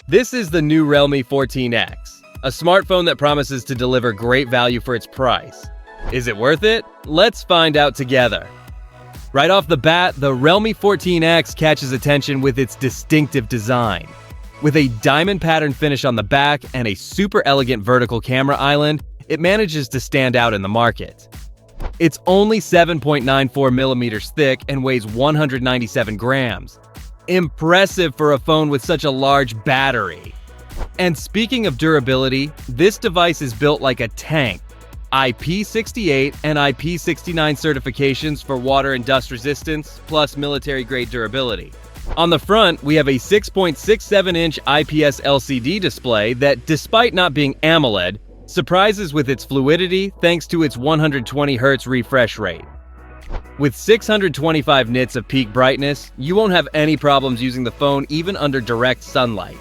This is the new Realme 14X, a smartphone that promises to deliver great value for its price. Is it worth it? Let's find out together. Right off the bat, the Realme 14X catches attention with its distinctive design. With a diamond pattern finish on the back and a super elegant vertical camera island, it manages to stand out in the market. It's only 7.94 millimeters thick and weighs 197 grams. Impressive for a phone with such a large battery. And speaking of durability, this device is built like a tank. IP68 and IP69 certifications for water and dust resistance, plus military-grade durability. On the front, we have a 6.67-inch IPS LCD display that, despite not being AMOLED, surprises with its fluidity thanks to its 120 Hz refresh rate. With 625 nits of peak brightness, you won't have any problems using the phone even under direct sunlight.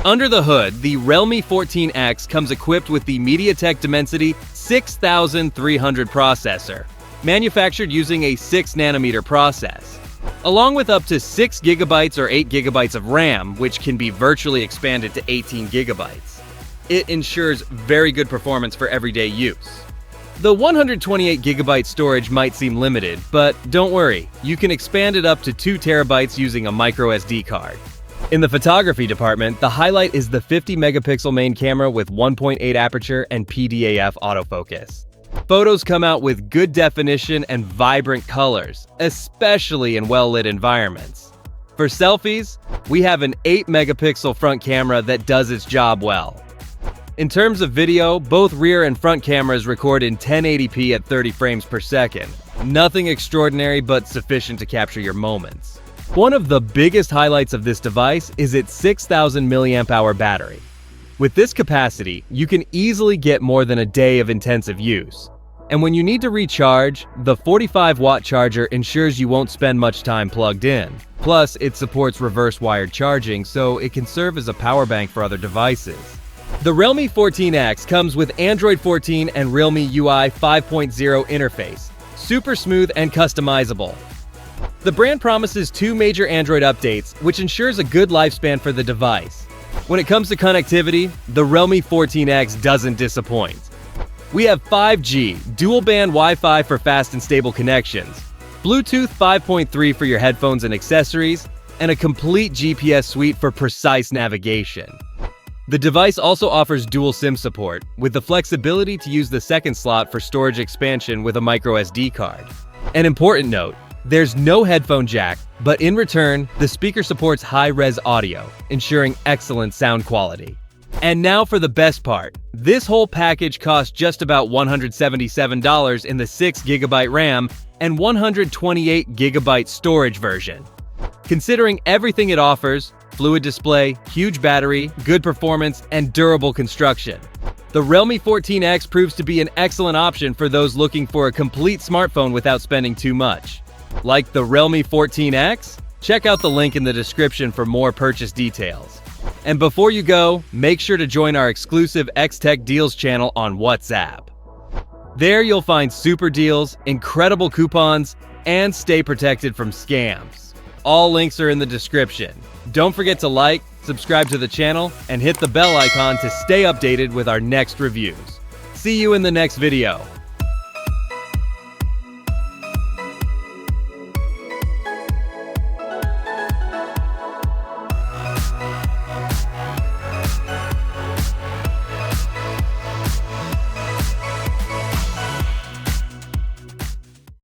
Under the hood, the Realme 14X comes equipped with the MediaTek Dimensity 6300 processor, manufactured using a 6nm process. Along with up to 6 GB or 8 GB of RAM, which can be virtually expanded to 18 GB. It ensures very good performance for everyday use. The 128 GB storage might seem limited, but don't worry, you can expand it up to 2 TB using a micro SD card. In the photography department, the highlight is the 50-megapixel main camera with 1.8 aperture and PDAF autofocus. Photos come out with good definition and vibrant colors, especially in well-lit environments. For selfies, we have an 8-megapixel front camera that does its job well. In terms of video, both rear and front cameras record in 1080p at 30 frames per second. Nothing extraordinary, but sufficient to capture your moments. One of the biggest highlights of this device is its 6000 mAh battery. With this capacity, you can easily get more than a day of intensive use. And when you need to recharge, the 45-watt charger ensures you won't spend much time plugged in. Plus, it supports reverse wired charging, so it can serve as a power bank for other devices. The Realme 14X comes with Android 14 and Realme UI 5.0 interface, super smooth and customizable. The brand promises 2 major Android updates, which ensures a good lifespan for the device. When it comes to connectivity, the Realme 14X doesn't disappoint. We have 5G, dual-band Wi-Fi for fast and stable connections, Bluetooth 5.3 for your headphones and accessories, and a complete GPS suite for precise navigation. The device also offers dual SIM support, with the flexibility to use the second slot for storage expansion with a micro SD card. An important note, there's no headphone jack, but in return, the speaker supports high-res audio, ensuring excellent sound quality. And now for the best part. This whole package costs just about $177 in the 6GB RAM and 128GB storage version. Considering everything it offers, fluid display, huge battery, good performance, and durable construction, the Realme 14X proves to be an excellent option for those looking for a complete smartphone without spending too much. Like the Realme 14X? Check out the link in the description for more purchase details. And before you go, make sure to join our exclusive X-Tech Deals channel on WhatsApp. There you'll find super deals, incredible coupons, and stay protected from scams. All links are in the description. Don't forget to like, subscribe to the channel, and hit the bell icon to stay updated with our next reviews. See you in the next video.